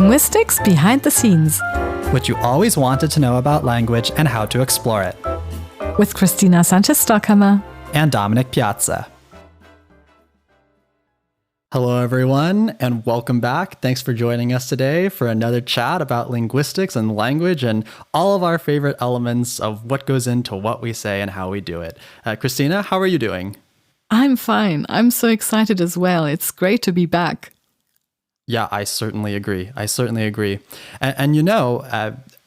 Linguistics Behind the Scenes. What you always wanted to know about language and how to explore it. With Christina Sanchez-Stockhammer and Dominic Piazza. Hello, everyone, and welcome back. Thanks for joining us today for another chat about linguistics and language and all of our favorite elements of what goes into what we say and how we do it. Christina, how are you doing? I'm fine. I'm so excited as well. It's great to be back. Yeah, I certainly agree. And you know,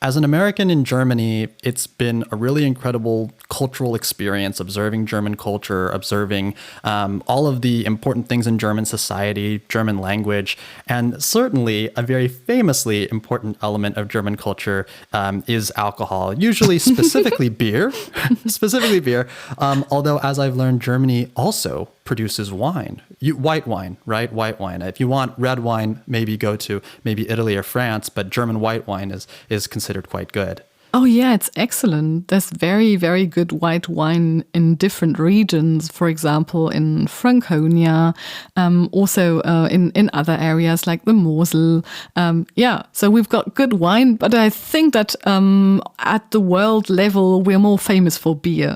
as an American in Germany, it's been a really incredible cultural experience observing German culture, observing all of the important things in German society, German language, and certainly a very famously important element of German culture is alcohol, usually specifically beer, although as I've learned, Germany also produces wine, white wine, right? White wine. If you want red wine, maybe go to Italy or France, but German white wine is considered quite good. Oh yeah, it's excellent. There's very, very good white wine in different regions. For example, in Franconia, also in other areas like the Mosel. So we've got good wine, but I think that at the world level, we're more famous for beer.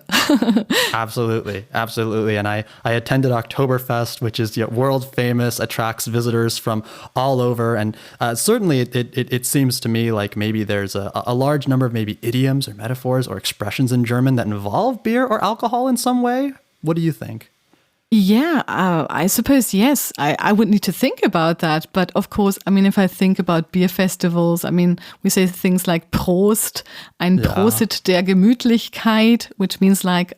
Absolutely. And I attended Oktoberfest, which is world famous, attracts visitors from all over. And certainly it seems to me like maybe there's a large number of maybe idioms or metaphors or expressions in German that involve beer or alcohol in some way. What do you think? Yeah, I suppose, yes. I would need to think about that. But of course, I mean, if I think about beer festivals, I mean, we say things like Prost, ein Prosit der Gemütlichkeit, which means like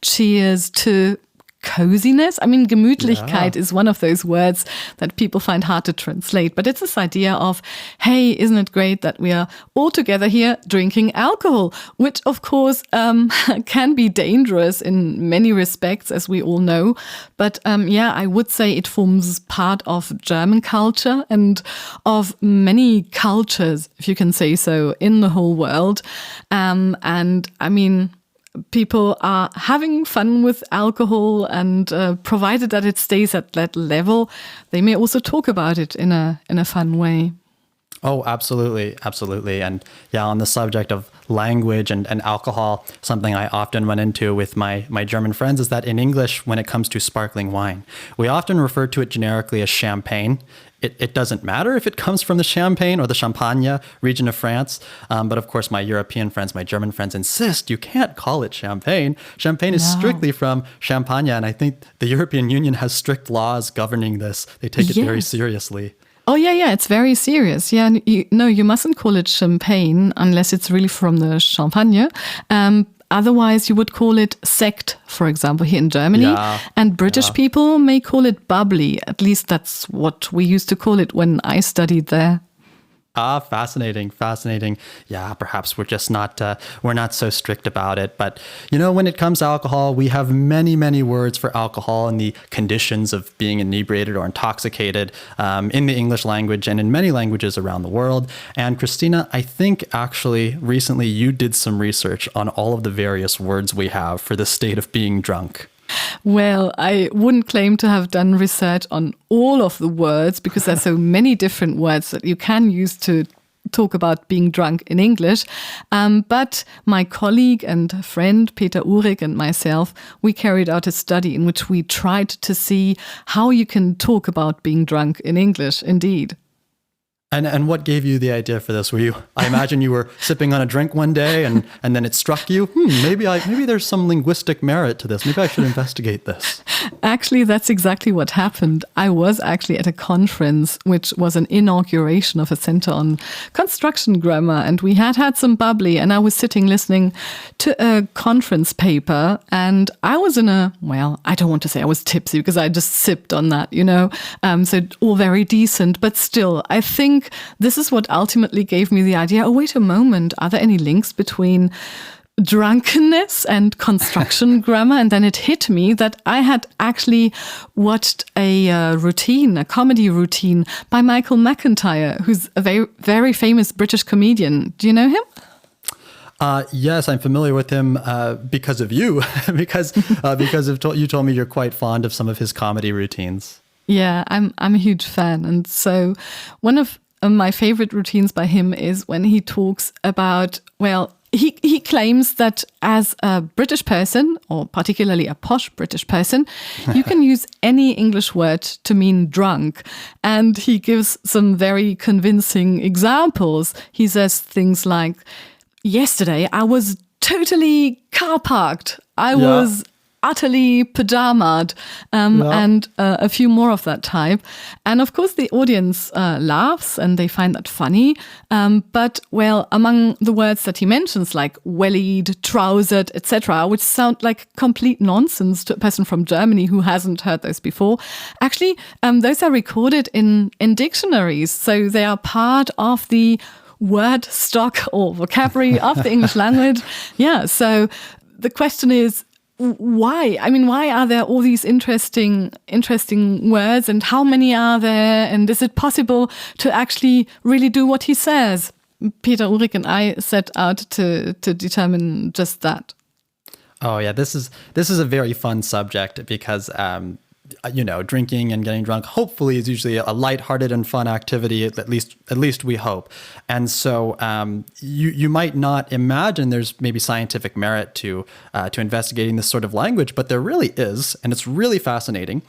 cheers to coziness. I mean, Gemütlichkeit is one of those words that people find hard to translate, but it's this idea of, hey, isn't it great that we are all together here drinking alcohol, which of course can be dangerous in many respects, as we all know. But I would say it forms part of German culture and of many cultures, if you can say so, in the whole world. And I mean, people are having fun with alcohol, and provided that it stays at that level, they may also talk about it in a fun way. Oh, absolutely. And yeah, on the subject of language and alcohol, something I often run into with my German friends is that in English, when it comes to sparkling wine, we often refer to it generically as champagne. It doesn't matter if it comes from the Champagne or the Champagne region of France. But of course, my European friends, my German friends insist you can't call it champagne. Champagne is strictly from Champagne. And I think the European Union has strict laws governing this. They take it very seriously. Oh, yeah, it's very serious. Yeah, you mustn't call it champagne unless it's really from the Champagne. Otherwise, you would call it sect, for example, here in Germany. Yeah, and British people may call it bubbly. At least that's what we used to call it when I studied there. Fascinating. Yeah, perhaps we're just we're not so strict about it. But, you know, when it comes to alcohol, we have many, many words for alcohol and the conditions of being inebriated or intoxicated in the English language and in many languages around the world. And Christina, I think actually recently you did some research on all of the various words we have for the state of being drunk. Well, I wouldn't claim to have done research on all of the words because there's so many different words that you can use to talk about being drunk in English. But my colleague and friend Peter Uhrig and myself, we carried out a study in which we tried to see how you can talk about being drunk in English, indeed. And what gave you the idea for this? I imagine you were sipping on a drink one day and then it struck you, maybe there's some linguistic merit to this. Maybe I should investigate this. Actually, that's exactly what happened. I was actually at a conference, which was an inauguration of a center on construction grammar. And we had some bubbly, and I was sitting listening to a conference paper. And I was I don't want to say I was tipsy because I just sipped on that, so all very decent. But still, I think this is what ultimately gave me the idea, oh, wait a moment, are there any links between drunkenness and construction grammar? And then it hit me that I had actually watched a comedy routine by Michael McIntyre, who's a very, very famous British comedian. Do you know him? Yes, I'm familiar with him because of you, because you told me you're quite fond of some of his comedy routines. Yeah, I'm a huge fan. And so one of my favorite routines by him is when he talks about, well, he claims that as a British person, or particularly a posh British person, you can use any English word to mean drunk. And he gives some very convincing examples. He says things like, yesterday I was totally car parked. I was utterly pajamaed, and a few more of that type. And of course, the audience laughs and they find that funny. But, well, among the words that he mentions, like wellied, trousered, etc., which sound like complete nonsense to a person from Germany who hasn't heard those before, actually, those are recorded in dictionaries. So they are part of the word stock or vocabulary of the English language. Yeah, so the question is, why? I mean, why are there all these interesting words, and how many are there? And is it possible to actually really do what he says? Peter, Ulrich and I set out to determine just that. Oh yeah, this is a very fun subject because drinking and getting drunk hopefully is usually a lighthearted and fun activity, at least we hope. And so you might not imagine there's maybe scientific merit to investigating this sort of language, but there really is, and it's really fascinating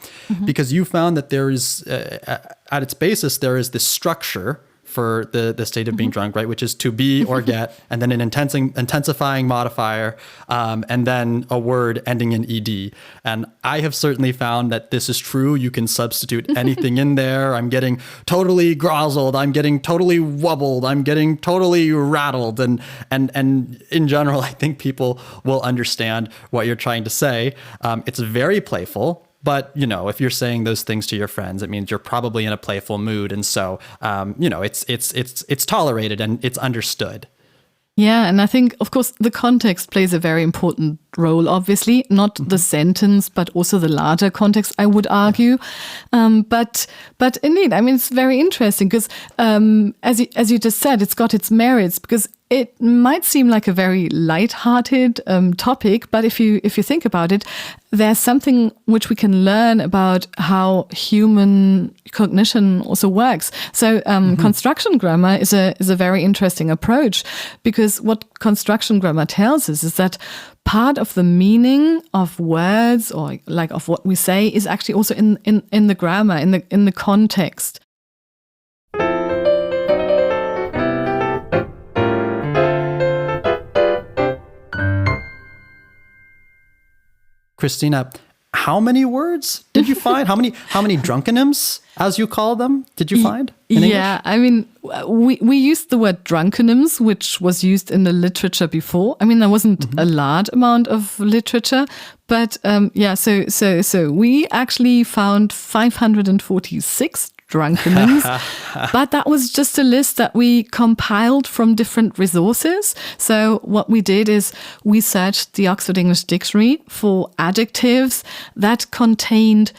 because you found that there is at its basis there is this structure for the state of being drunk, right? Which is to be or get, and then an intensifying modifier, and then a word ending in ed. And I have certainly found that this is true. You can substitute anything in there. I'm getting totally grozzled. I'm getting totally wobbled. I'm getting totally rattled. And in general, I think people will understand what you're trying to say. It's very playful. But, if you're saying those things to your friends, it means you're probably in a playful mood. And so, it's tolerated and it's understood. Yeah, and I think, of course, the context plays a very important role, obviously, not the sentence, but also the larger context, I would argue. But indeed, I mean, it's very interesting because, as you just said, it's got its merits because it might seem like a very light-hearted topic, but if you think about it, there's something which we can learn about how human cognition also works. So construction grammar is a very interesting approach because what construction grammar tells us is that part of the meaning of words or like of what we say is actually also in the grammar, in the context. Christina, how many words did you find? How many drunkonyms, as you call them, did you find in English? Yeah, I mean, we used the word drunkonyms, which was used in the literature before. I mean, there wasn't a large amount of literature, but so we actually found 546 drunkonyms, but that was just a list that we compiled from different resources. So what we did is we searched the Oxford English Dictionary for adjectives that contained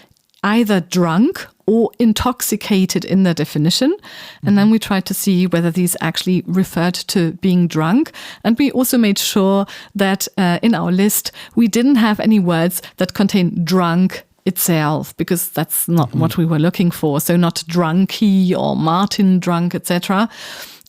either drunk or intoxicated in their definition. And then we tried to see whether these actually referred to being drunk. And we also made sure that in our list, we didn't have any words that contain drunk itself, because that's not what we were looking for. So not drunky or Martin drunk, etc.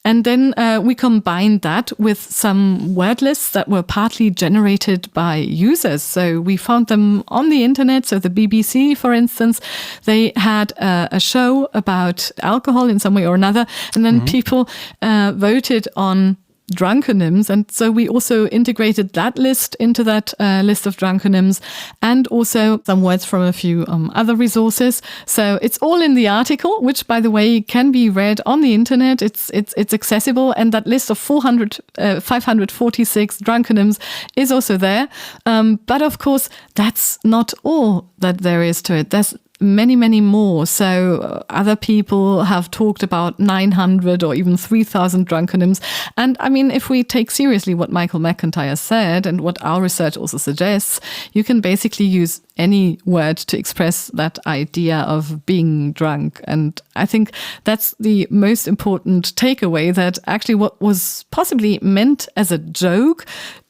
And then we combined that with some word lists that were partly generated by users. So we found them on the internet. So the BBC, for instance, they had a show about alcohol in some way or another. And then people voted on drunkonyms, and so we also integrated that list into that list of drunkonyms, and also some words from a few other resources. So it's all in the article, which, by the way, can be read on the internet. It's accessible, and that list of 546 drunkonyms is also there. But of course, that's not all that there is to it. There's many, many more. So other people have talked about 900 or even 3,000 drunkonyms. And I mean, if we take seriously what Michael McIntyre said and what our research also suggests, you can basically use any word to express that idea of being drunk. And I think that's the most important takeaway, that actually what was possibly meant as a joke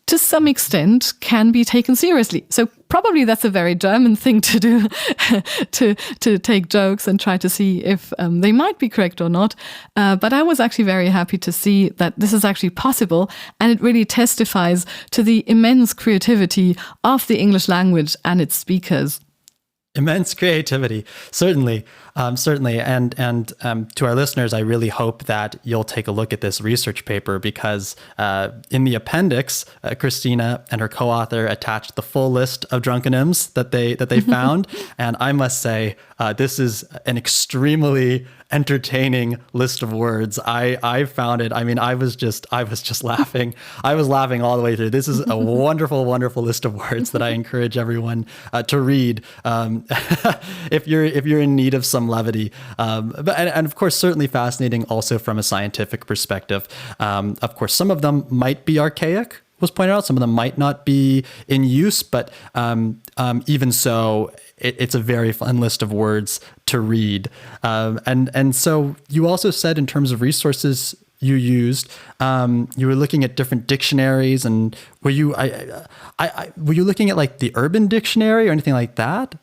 to some extent can be taken seriously. So probably that's a very German thing to do, to take jokes and try to see if they might be correct or not. But I was actually very happy to see that this is actually possible, and it really testifies to the immense creativity of the English language and its speakers. Immense creativity, certainly. And to our listeners, I really hope that you'll take a look at this research paper, because in the appendix, Christina and her co-author attached the full list of drunkonyms that they found, and I must say this is an extremely entertaining list of words. I found it. I mean, I was just laughing. I was laughing all the way through. This is a wonderful, wonderful list of words that I encourage everyone to read if you're in need of some levity. But of course, certainly fascinating also from a scientific perspective. Of course, some of them might be archaic, was pointed out. Some of them might not be in use, but even so, it's a very fun list of words to read. And so you also said, in terms of resources you used, you were looking at different dictionaries, and were you looking at like the Urban Dictionary or anything like that?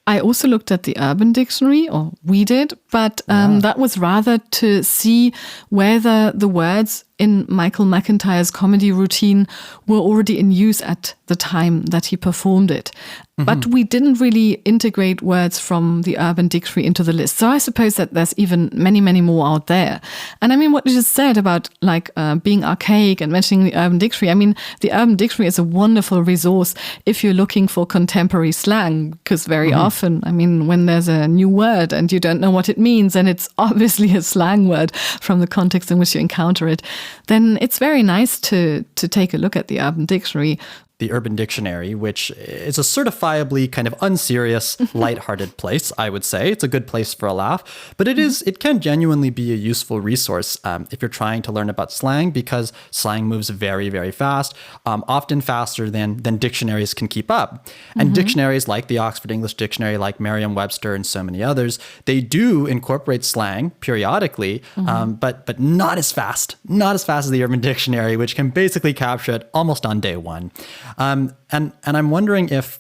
I also looked at the Urban Dictionary, or we did, but that was rather to see whether the words in Michael McIntyre's comedy routine were already in use at the time that he performed it. But we didn't really integrate words from the Urban Dictionary into the list. So I suppose that there's even many, many more out there. And I mean, what you just said about like being archaic and mentioning the Urban Dictionary, I mean, the Urban Dictionary is a wonderful resource if you're looking for contemporary slang, because very often, I mean, when there's a new word and you don't know what it means, and it's obviously a slang word from the context in which you encounter it, then it's very nice to take a look at the Urban Dictionary. The Urban Dictionary, which is a certifiably kind of unserious, lighthearted place, I would say. It's a good place for a laugh, but it can genuinely be a useful resource if you're trying to learn about slang, because slang moves very, very fast, often faster than dictionaries can keep up. And dictionaries like the Oxford English Dictionary, like Merriam-Webster and so many others, they do incorporate slang periodically, but not as fast as the Urban Dictionary, which can basically capture it almost on day one. And I'm wondering if,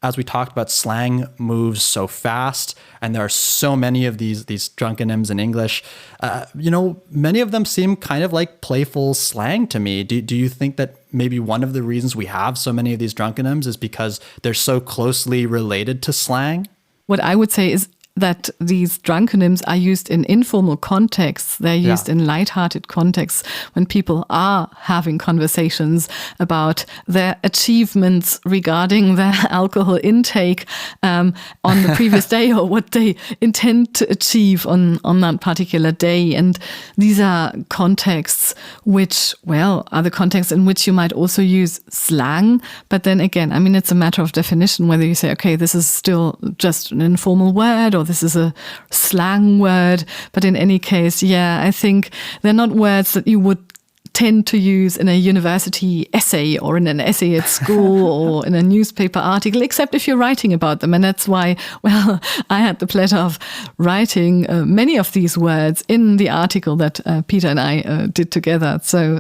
as we talked about, slang moves so fast, and there are so many of these drunkonyms in English, many of them seem kind of like playful slang to me. Do you think that maybe one of the reasons we have so many of these drunkonyms is because they're so closely related to slang? What I would say is that these drunkonyms are used in informal contexts. They're used in lighthearted contexts when people are having conversations about their achievements regarding their alcohol intake on the previous day, or what they intend to achieve on that particular day. And these are contexts which, are the contexts in which you might also use slang. But then again, I mean, it's a matter of definition, whether you say, okay, this is still just an informal word, or this is a slang word. But in any case, I think they're not words that you would tend to use in a university essay or in an essay at school or in a newspaper article, except if you're writing about them. And that's why, I had the pleasure of writing many of these words in the article that Peter and I did together. So,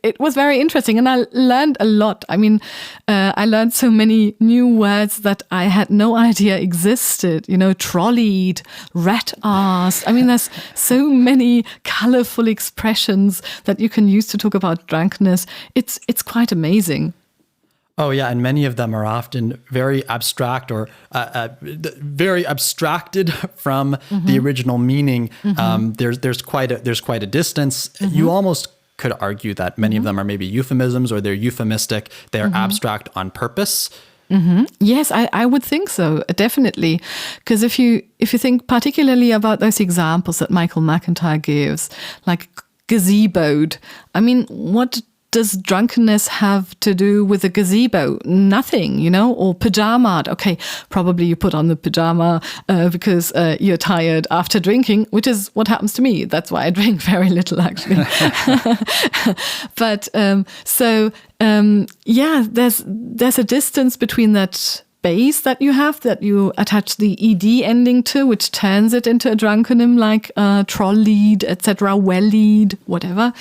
It was very interesting, and I learned a lot. I mean, I learned so many new words that I had no idea existed. Trolleyed, rat-assed. I mean, there's so many colorful expressions that you can use to talk about drunkenness. It's quite amazing. Oh, yeah. And many of them are often very abstract, or very abstracted from the original meaning. There's quite a distance. You almost could argue that many of them are maybe euphemisms, or they're euphemistic. They're abstract on purpose. Yes, I would think so, definitely. Because if you think particularly about those examples that Michael McIntyre gives, like gazeboed, I mean, what does drunkenness have to do with a gazebo? Nothing, or pajama'd. Okay, probably you put on the pajama because you're tired after drinking, which is what happens to me. That's why I drink very little, actually. But there's a distance between that base that you have that you attach the ed ending to, which turns it into a drunkenym, like troll-lead, etc., well-lead, whatever,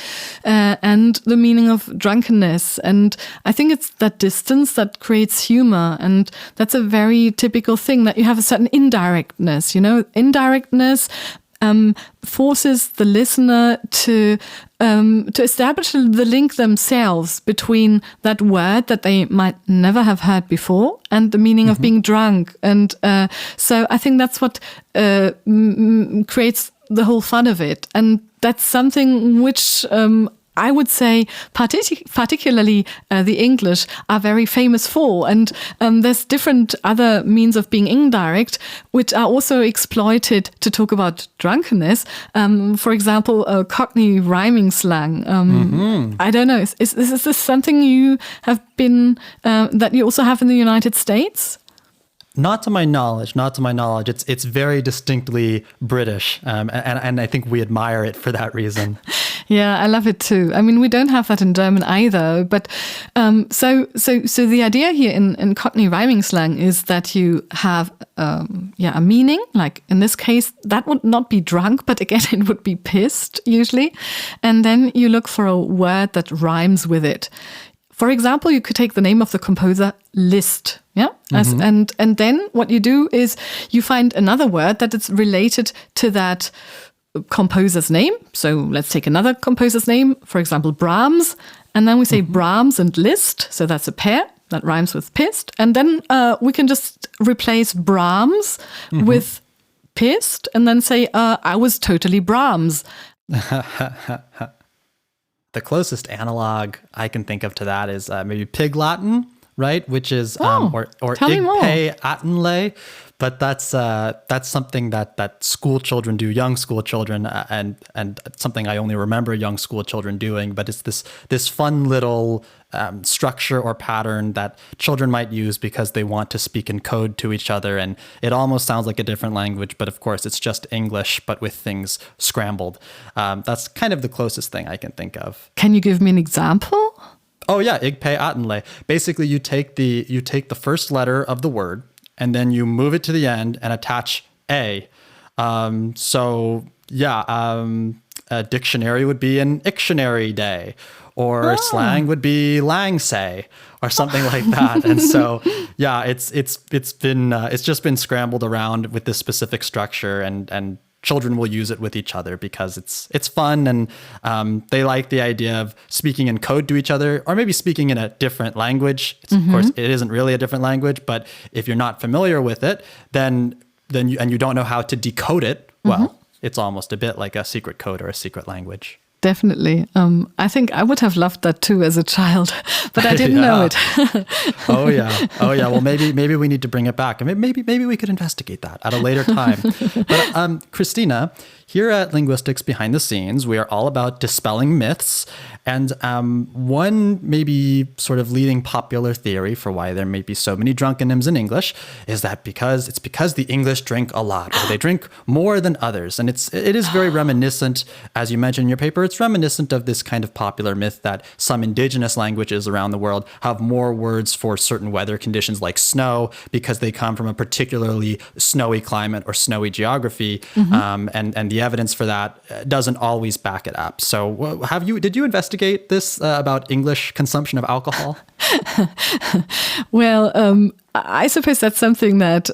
and the meaning of drunkenness. And I think it's that distance that creates humor, and that's a very typical thing, that you have a certain indirectness. Indirectness forces the listener to establish the link themselves between that word that they might never have heard before and the meaning of being drunk. And so I think that's what creates the whole fun of it. And that's something which I would say particularly the English are very famous for. And there's different other means of being indirect, which are also exploited to talk about drunkenness. For example, Cockney rhyming slang. I don't know, is this something you have been, that you also have in the United States? Not to my knowledge. It's very distinctly British, and I think we admire it for that reason. Yeah, I love it too. I mean, we don't have that in German either. But so the idea here in Cockney rhyming slang is that you have a meaning. Like in this case, that would not be drunk, but again, it would be pissed usually. And then you look for a word that rhymes with it. For example, you could take the name of the composer Liszt, and then what you do is you find another word that is related to that composer's name. So let's take another composer's name, for example, Brahms, and then we say Brahms and Liszt. So that's a pair that rhymes with pissed, and then we can just replace Brahms with pissed, and then say I was totally Brahms. The closest analog I can think of to that is maybe Pig Latin, right? Which is or Igpe Atenle, but that's something that school children do, young school children, and something I only remember young school children doing. But it's this fun little structure or pattern that children might use because they want to speak in code to each other, and it almost sounds like a different language, but of course it's just English, but with things scrambled. That's kind of the closest thing I can think of. Can you give me an example? Oh yeah, Igpe Atenle. Basically, you take the first letter of the word, and then you move it to the end and attach a. A dictionary would be an Ictionary day, or slang would be lang say, or something like that. And so, yeah, it's just been scrambled around with this specific structure, and children will use it with each other because it's fun, and they like the idea of speaking in code to each other, or maybe speaking in a different language. Of course, it isn't really a different language, but if you're not familiar with it, then you don't know how to decode it, well, it's almost a bit like a secret code or a secret language. Definitely. I think I would have loved that too as a child, but I didn't know it. Oh yeah. Well, maybe we need to bring it back, and maybe we could investigate that at a later time. But Christina, here at Linguistics Behind the Scenes, we are all about dispelling myths, and one maybe sort of leading popular theory for why there may be so many drunkonyms in English is that because the English drink a lot, or they drink more than others, and it is very reminiscent, as you mentioned in your paper. It's reminiscent of this kind of popular myth that some indigenous languages around the world have more words for certain weather conditions like snow because they come from a particularly snowy climate or snowy geography. And the evidence for that doesn't always back it up. So did you investigate this about English consumption of alcohol? Well, I suppose that's something that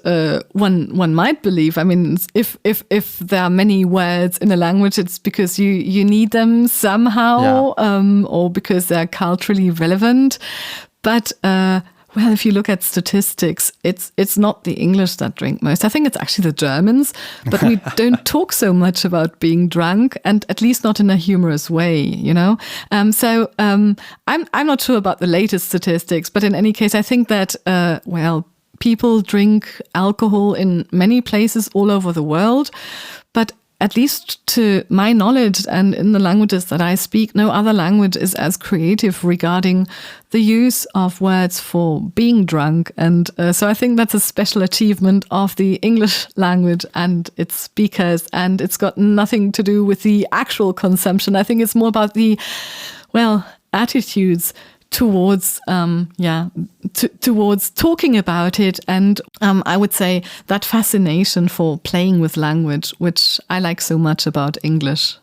one might believe. I mean, if there are many words in a language, it's because you need them somehow, or because they're culturally relevant. But well, if you look at statistics, it's not the English that drink most. I think it's actually the Germans, but we don't talk so much about being drunk, and at least not in a humorous way, you know? So I'm not sure about the latest statistics, but in any case, I think that, people drink alcohol in many places all over the world, but at least to my knowledge and in the languages that I speak, no other language is as creative regarding the use of words for being drunk. And so I think that's a special achievement of the English language and its speakers. And it's got nothing to do with the actual consumption. I think it's more about the, attitudes towards towards talking about it, and I would say that fascination for playing with language, which I like so much about English.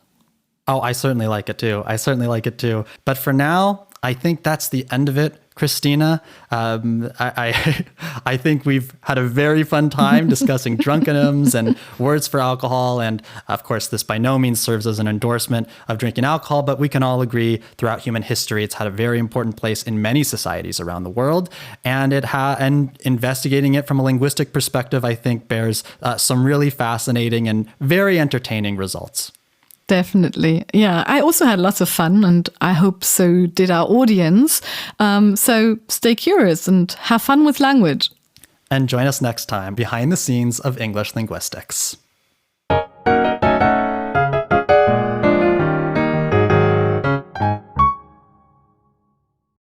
Oh, I certainly like it too. But for now, I think that's the end of it, Christina. I think we've had a very fun time discussing drunkonyms and words for alcohol. And of course, this by no means serves as an endorsement of drinking alcohol, but we can all agree throughout human history, it's had a very important place in many societies around the world. And and investigating it from a linguistic perspective, I think bears some really fascinating and very entertaining results. Definitely. Yeah, I also had lots of fun, and I hope so did our audience. So stay curious and have fun with language. And join us next time behind the scenes of English linguistics.